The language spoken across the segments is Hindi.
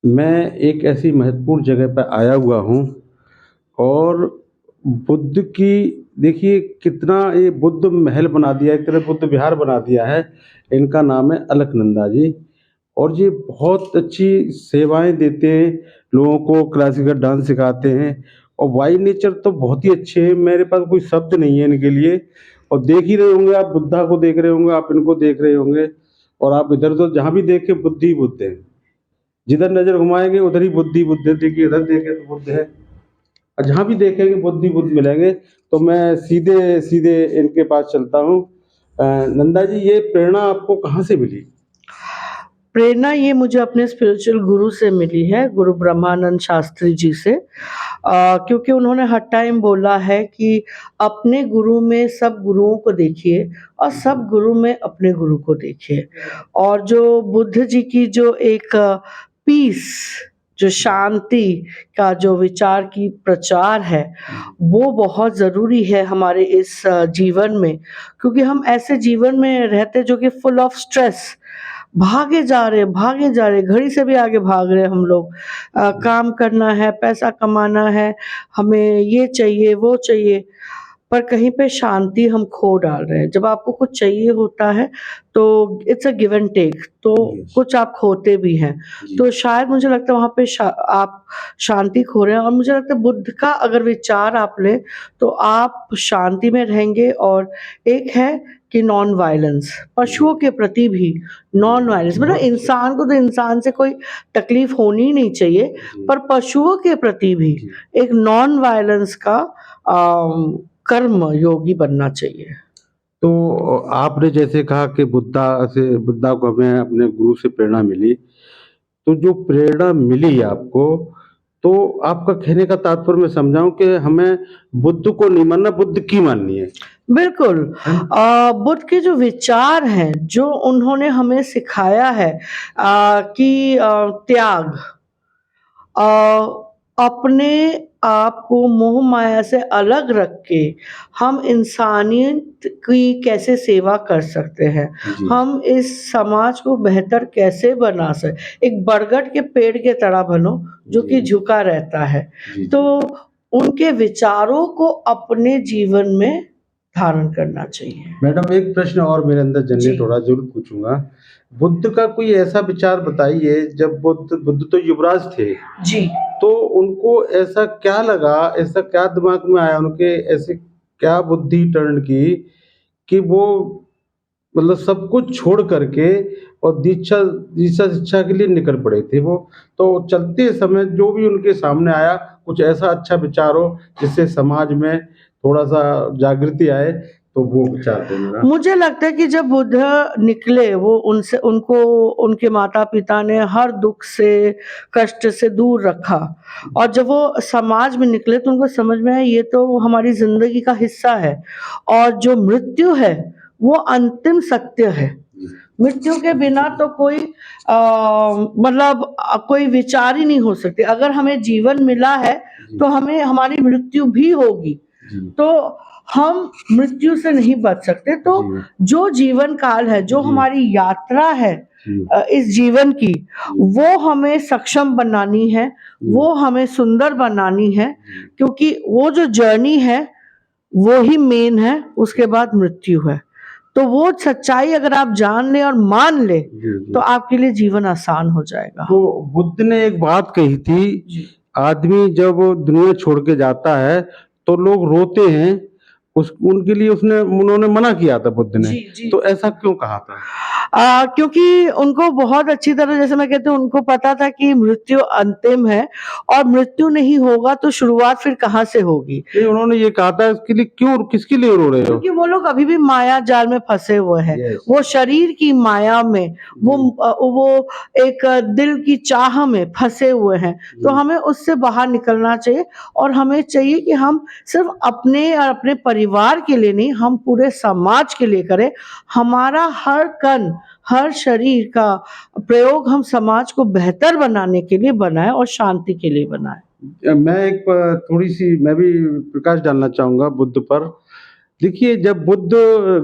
मैं एक ऐसी महत्वपूर्ण जगह पे आया हुआ हूँ और बुद्ध की देखिए कितना ये बुद्ध महल बना दिया है, एक तरह बुद्ध विहार बना दिया है। इनका नाम है अलकनंदा जी और ये बहुत अच्छी सेवाएँ देते हैं, लोगों को क्लासिकल डांस सिखाते हैं और बाय नेचर तो बहुत ही अच्छे हैं, मेरे पास कोई शब्द नहीं है इनके लिए। और देख ही रहे होंगे आप बुद्धा को देख रहे होंगे, आप इनको देख रहे होंगे और आप इधर-उधर जहाँ भी देखें बुद्ध ही बुद्ध हैं। जिधर नज़र घुमाएँगे उधर ही बुद्ध ही बुद्ध है, देखिए इधर देखें तो बुद्ध है और जहाँ भी देखेंगे बुद्ध ही बुद्ध मिलेंगे। तो मैं सीधे-सीधे इनके पास चलता हूँ। नंदा जी ये प्रेरणा आपको कहाँ से मिली? प्रेरणा ये मुझे अपने स्पिरिचुअल गुरु से मिली है, गुरु ब्रह्मानंद शास्त्री जी से। क्योंकि उन्होंने हर टाइम बोला है कि अपने गुरु में सब गुरुओं को देखिए और सब गुरु में अपने गुरु को देखिए। और जो बुद्ध जी की जो एक पीस, जो शांति का जो विचार की प्रचार है, वो बहुत ज़रूरी है हमारे इस जीवन में। क्योंकि हम ऐसे जीवन में रहते हैं जो कि फुल ऑफ स्ट्रेस, भागे जा रहे, घड़ी से भी आगे भाग रहे हैं हम लोग। काम करना है, पैसा कमाना है, हमें ये चाहिए, वो चाहिए, पर कहीं पे शांति हम खो डाल रहे हैं। जब आपको कुछ चाहिए होता है, तो it's a give and take, तो यस। कुछ आप खोते भी हैं। जी। तो शायद मुझे लगता है वहाँ पे आप शांति खो रहे हैं और मुझे लगता है बुद्ध का अगर विचार आप लें, तो आप शांति में रहेंगे। और एक है कि नॉन वायलेंस, पशुओं के प्रति भी नॉन वायलेंस, मतलब बहुत अच्छे। इंसान को तो इंसान से कोई तकलीफ होनी ही नहीं चाहिए, जी, पर पशुओं के प्रति भी जी। एक नॉन वायलेंस का कर्म योगी बनना चाहिए। तो आपने जैसे कहा कि बुद्धा को हमें अपने गुरु से प्रेरणा मिली। तो जो प्रेरणा मिली आपको, तो आपका कहने का तात्पर्य मैं समझाऊँ कि हमें बुद्ध को नहीं मानना, बुद्ध की माननी है। बिल्कुल। है ना? बुद्ध के जो विचार हैं, जो उन्होंने हमें सिखाया है कि त्याग, अपने आप को मोह माया से अलग रख के हम इंसानियत की कैसे सेवा कर सकते हैं, जी, हम इस समाज को बेहतर कैसे बना एक बरगद के पेड़ के तरह बनो जो कि जी, झुका रहता है। जी, तो जी। उनके विचारों को अपने जीवन में धारण करना चाहिए। मैडम एक प्रश्न और मेरे अंदर जी। जनरेट हो रहा है, ज़रूर पूछूँगा। बुद्ध का कोई ऐसा विचार बताइए जब बुद्ध बुद्ध तो युवराज थे, जी। तो उनको ऐसा क्या लगा, ऐसा क्या दिमाग में आया उनके, ऐसे क्या बुद्धि टर्न की कि वो मतलब सब कुछ छोड़ करके और दीक्षा दीक्षा शिक्षा के लिए निकल पड़े थे वो। तो चलते समय जो भी उनके सामने आया, कुछ ऐसा अच्छा विचार हो जिससे समाज में थोड़ा-सा जागृति आए, तो वो विचार थे मेरा। मुझे लगता है कि जब बुद्ध निकले, वो उनसे उनको उनके माता-पिता ने हर दुःख से, कष्ट से दूर रखा और जब वो समाज में निकले तो उनको समझ में आया ये तो हमारी ज़िंदगी का हिस्सा है और जो मृत्यु है, वो अंतिम सत्य है। जी, मृत्यु के बिना तो कोई मतलब कोई विचार ही नहीं हो सकती। अगर हमें जीवन मिला है, जी, तो हमें हमारी मृत्यु भी होगी। जी, तो हम मृत्यु से नहीं बच सकते। तो जी, जो जीवन काल है, जो जी, हमारी यात्रा है जी, इस जीवन की, जी, वो हमें सक्षम बनानी है, जी, वो हमें सुंदर बनानी है, जी, क्योंकि वो जो जर्नी है, वो ही मेन है, उसके बाद मृत्यु है। तो वो सच्चाई अगर आप जान लें और मान लें, जी, तो जी। आपके लिए जीवन आसान हो जाएगा। तो बुद्ध ने एक बात कही थी, जी। आदमी जब दुनिया छोड़ के जाता है, तो लोग रोते हैं, उस उनके लिए उन्होंने मना किया था बुद्ध ने, जी, जी, तो जी। ऐसा क्यों कहा था? क्योंकि उनको बहुत अच्छी तरह जैसे मैं कहती हूँ उनको पता था कि मृत्यु अंतिम है और मृत्यु नहीं होगा तो शुरुआत फिर कहाँ से होगी? नहीं, उन्होंने ये कहा था इसके लिए क्यों किसके लिए रो रहे हो? क्योंकि वो लोग अभी भी माया जाल में फँसे हुए हैं। यस। वो शरीर की माया में, जी, वो एक दिल की चाह में फँसे हुए हैं। तो जी, हमें उससे बाहर निकलना चाहिए और हमें चाहिए कि हम सिर्फ़ अपने और अपने परिवार के लिए नहीं, हम पूरे समाज के लिए करें। हमारा हर कण, हर शरीर का प्रयोग हम समाज को बेहतर बनाने के लिए बनाएँ और शांति के लिए बनाएँ। मैं एक थोड़ी-सी मैं भी प्रकाश डालना चाहूँगा बुद्ध पर। देखिए, जब बुद्ध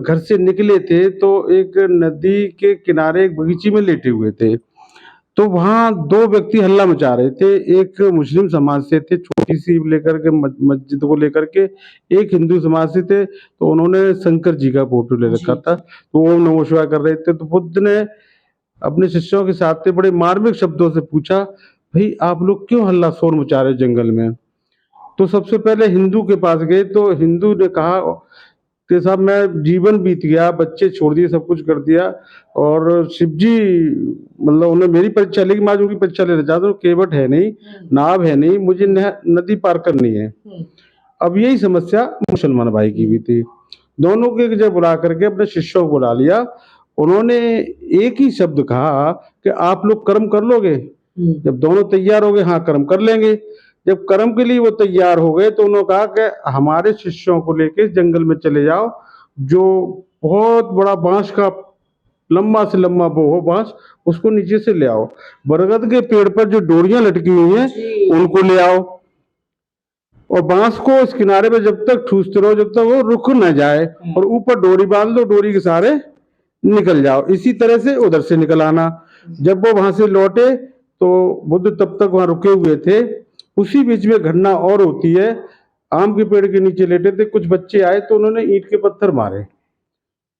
घर से निकले थे, तो एक नदी के किनारे एक बगीचे में लेटे हुए थे। तो वहाँ 2 व्यक्ति हल्ला मचा रहे थे, एक मुस्लिम समाज से थे, छोटी-सी लेकर के मस्जिद को लेकर के, एक हिंदू समाज से थे, तो उन्होंने शंकर जी का फ़ोटो ले रखा जी, था, तो ओम नमः शिवाय कर रहे थे, तो बुद्ध ने अपने शिष्यों के साथ बड़े मार्मिक शब्दों से पूछा, "भई आप लोग क्यों हल्ला शोर मचा रहे हो जंगल में?" तो सबसे पहले हिंदू के पास गए, तो हिंदू ने कहा कि साहब मैं जीवन बीत गया, बच्चे छोड़ दिए, सब कुछ कर दिया और शिव जी मतलब उन्होंने मेरी परीक्षा ली, मैं आज उनकी परीक्षा लेना चाहता हूँ, केवट है नहीं, नाव है नहीं, मुझे नदी पार करनी है। अब यही समस्या मुसलमान भाई की भी थी। दोनों को एक जगह बुला करके अपने शिष्यों को बुला लिया। उन्होंने एक ही शब्द कहा कि आप लोग कर्म कर लोगे? जब दोनों तैयार हो गए, हाँ कर्म कर लेंगे। जब कर्म के लिए वो तैयार हो गए तो उन्होंने कहा कि हमारे शिष्यों को लेके जंगल में चले जाओ, जो बहुत बड़ा बाँस का लंबा से लंबा वो हो बाँस, उसको नीचे से ले आओ। बरगद के पेड़ पर जो डोरियाँ लटकी हुई हैं, जी, उनको ले आओ और बाँस को इस किनारे पे जब तक ठूसते रहो, जब तक वो रुक ना जाए और ऊपर डोरी बाँध दो, डोरी के सहारे निकल जाओ। इसी तरह से उधर से निकल आना। जब वो वहाँ से लौटे, तो बुद्ध तब तक वहाँ रुके हुए थे। उसी बीच में घटना और होती है, आम के पेड़ के नीचे लेटे थे, कुछ बच्चे आए तो उन्होंने ईंट के पत्थर मारे।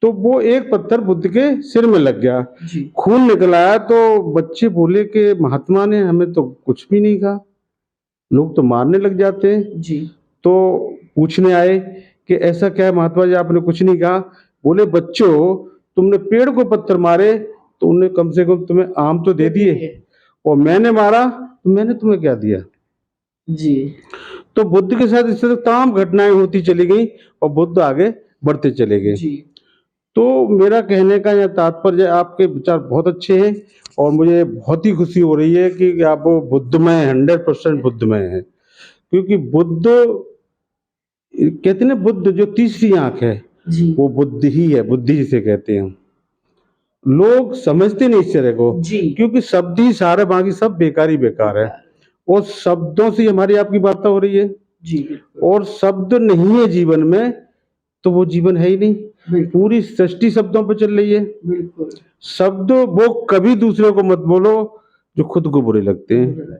तो वो एक पत्थर बुद्ध के सिर में लग गया, जी, खून निकल आया तो बच्चे बोले कि महात्मा ने हमें तो कुछ भी नहीं कहा, लोग तो मारने लग जाते हैं। जी, तो पूछने आए कि ऐसा क्या है महात्मा जी आपने कुछ नहीं कहा? बोले बच्चों तुमने पेड़ को पत्थर मारे तो उन्हें कम से कम तुम्हें आम तो दे दिए और मैंने मारा तो मैंने तुम्हें क्या दिया? जी, तो बुद्ध के साथ इस तरह तमाम घटनाएँ होती चली गई और बुद्ध आगे बढ़ते चले गए। जी, तो मेरा कहने का यह तात्पर्य आपके विचार बहुत अच्छे हैं और मुझे बहुत ही खुशी हो रही है कि आप बुद्धमय 100% बुद्धमय हैं। क्योंकि बुद्ध कहते हैं ना बुद्ध जो तीसरी आँख है, जी, वो बुद्ध ही है, बुद्धि जिसे कहते हैं। लोग समझते नहीं इस तरह को जी, क्योंकि शब्द ही सारे बाकी सब बेकार ही बेकार है। और शब्दों से ही हमारी आपकी वार्ता हो रही है जी, बिल्कुल, और शब्द नहीं है जीवन में तो वो जीवन है ही नहीं। बिल्कुल, पूरी सृष्टि शब्दों पे चल रही है। बिल्कुल, शब्द वो कभी दूसरे को मत बोलो जो खुद को बुरे लगते हैं।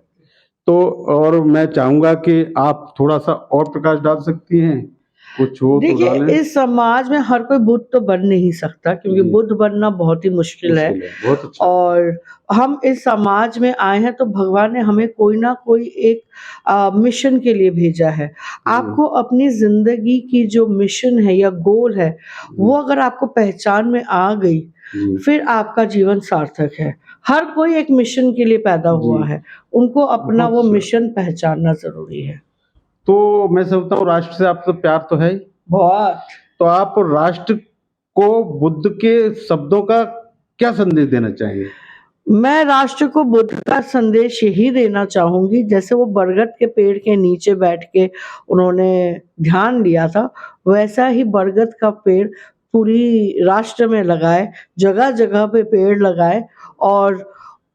तो और मैं चाहूँगा कि आप थोड़ा-सा और प्रकाश डाल सकती हैं, कुछ हो तो देखिए, डालें। इस समाज में हर कोई बुद्ध तो बन नहीं सकता क्योंकि जी, बुद्ध बनना बहुत ही मुश्किल है मुश्किल है, बहुत अच्छा। और हम इस समाज में आए हैं तो भगवान ने हमें कोई ना कोई एक मिशन के लिए भेजा है। जी, आपको अपनी ज़िंदगी की जो मिशन है या गोल है, जी, वो अगर आपको पहचान में आ गई, जी, फिर आपका जीवन सार्थक है। हर कोई एक मिशन के लिए पैदा जी, हुआ है, उनको अपना बहुत वो अच्छा। मिशन पहचानना ज़रूरी है। तो मैं समझता हूँ राष्ट्र से आपका प्यार तो है ही, बहुत। तो आप राष्ट्र को बुद्ध के शब्दों का क्या संदेश देना चाहेंगे? मैं राष्ट्र को बुद्ध का संदेश यही देना चाहूँगी, जैसे वो बरगद के पेड़ के नीचे बैठ के उन्होंने ध्यान लिया था, वैसा ही बरगद का पेड़ पूरी राष्ट्र में लगाएँ, जगह-जगह पे पेड़ लगाएँ और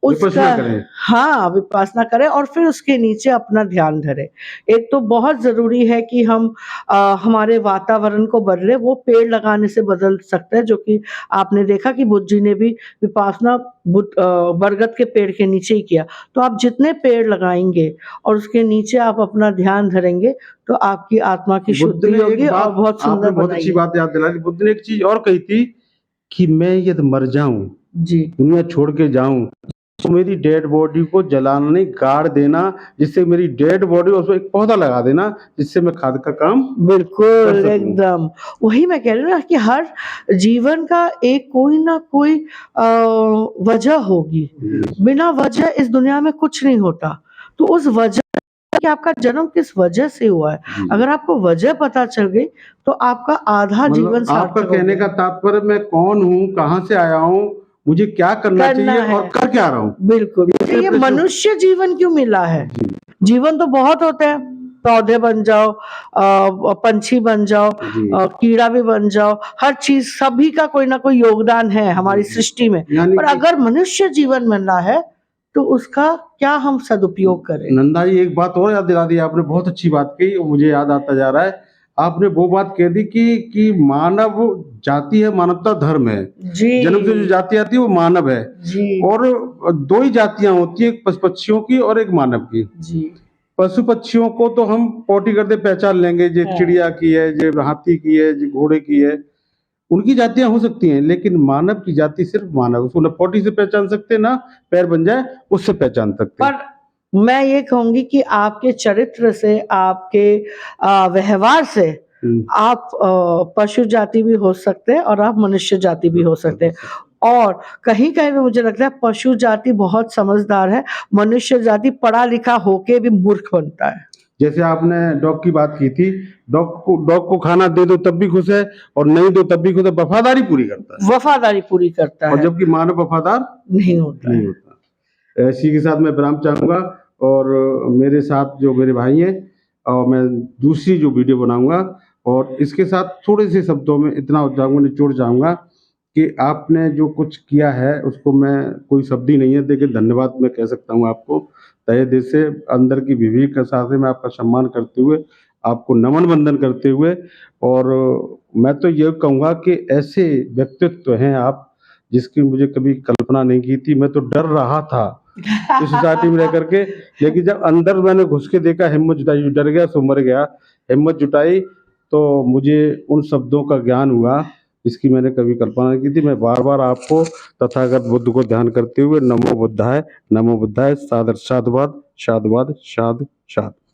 उसका विपश्यना करें। हाँ, विपासना करें और फिर उसके नीचे अपना ध्यान धरें। एक तो बहुत ज़रूरी है कि हम हमारे वातावरण को बदलें, वो पेड़ लगाने से बदल सकता है, जो कि आपने देखा कि बुद्ध जी ने भी विपासना बरगद के पेड़ के नीचे ही किया। तो आप जितने पेड़ लगाएँगे और उसके नीचे आप अपना ध्यान धरेंगे, तो आपकी आत्मा की बुद्ध शुद्धि ने होगी एक और बात बहुत आपने सुंदर बहुत अच्छी बनाइए। बात याद दिला दी। बुद्ध ने एक चीज़ और कही थी कि मैं यदि मर जाऊँ, जी, दुनिया छोड़ के जाऊँ, तो मेरी डेड बॉडी को जलाना नहीं, गाड़ देना, जिससे मेरी डेड बॉडी उसमें एक पौधा लगा देना, जिससे मैं खाद का काम कर बिल्कुल, सकूँ। एकदम। वही मैं कह रही हूँ ना कि हर जीवन का एक कोई ना कोई वजह होगी। जी, बिना वजह इस दुनिया में कुछ नहीं होता। तो उस वजह कि आपका जन्म किस वजह से हुआ है, जी। अगर आपको वजह पता चल गई, तो आपका आधा जीवन मतलब आपका सार्थक हो कहने गया। का तात्पर्य मैं कौन हूँ, कहाँ से आया हूँ, मुझे क्या करना करना चाहिए है। और कर क्या रहा हूँ? बिल्कुल, ये मुझे ये प्रश्न मनुष्य जीवन क्यों मिला है? जी, जीवन तो बहुत होते हैं, पौधे बन जाओ पंछी बन जाओ जी, कीड़ा भी बन जाओ, हर चीज़ सभी का कोई ना कोई योगदान है जी, हमारी जी। सृष्टि में। यानी पर कि अगर मनुष्य जीवन मिलना है, तो उसका क्या हम सदुपयोग करें? नंदा जी एक बात और याद दिला दी आपने, बहुत अच्छी बात कही और मुझे याद आता जा रहा है। आपने वो बात कह दी कि मानव जाति है, मानवता धर्म है। जी, जन्म से जो जाति आती है वो मानव है। जी, और दो ही जातियां होती है, एक पशु पक्षियों की और एक मानव की। जी, पशु पक्षियों को तो हम पोटी करते पहचान लेंगे, जो हाँ। चिड़िया की है, जो हाथी की है, जो घोड़े की है, उनकी जातियां हो सकती हैं, लेकिन मानव की जाति सिर्फ मानव। उसको न पोटी से पहचान सकते, ना पैर बन जाए उससे पहचान सकते। पर मैं ये कहूँगी कि आपके चरित्र से, आपके व्यवहार से आप पशु जाति भी हो सकते हैं और आप मनुष्य जाति भी हो सकते हैं। और कहीं-कहीं पे मुझे लगता है पशु जाति बहुत समझदार है, मनुष्य जाति पढ़ा लिखा होके भी मूर्ख बनता है। जैसे आपने डॉग की बात की थी, डॉग को खाना दे दो तब भी खुश है, और नहीं दो तब भी खुश है, वफादारी पूरी करता है। वफ़ादारी पूरी करता और है, जबकि मानव वफादार नहीं होता नहीं है। होता। इसी के साथ मैं विराम चाहूँगा, और मेरे साथ जो मेरे भाई हैं, और मैं दूसरी जो वीडियो बनाऊँगा, और इसके साथ थोड़े से शब्दों में इतना चाहूँगा, निचोड़ चाहूँगा कि आपने जो कुछ किया है उसको मैं, कोई शब्द ही नहीं है, देखिए धन्यवाद मैं कह सकता हूँ आपको तहे दिल से, अंदर की विवेक के साथ में आपका सम्मान करते हुए, आपको नमन वंदन करते हुए। और मैं तो ये कहूँगा कि ऐसे व्यक्तित्व हैं आप, जिसकी मुझे कभी कल्पना नहीं की थी। मैं तो डर रहा था इस सोसाइटी में रह करके, लेकिन जब अंदर मैंने घुस के देखा, हिम्मत जुटाई, डर गया सो मर गया, हिम्मत जुटाई, तो मुझे उन शब्दों का ज्ञान हुआ जिसकी मैंने कभी कल्पना नहीं की थी। मैं बार-बार आपको तथागत बुद्ध को ध्यान करते हुए नमो बुद्धाय, नमो बुद्धाय, सादर साधुवाद, साधुवाद, साधु, साधु।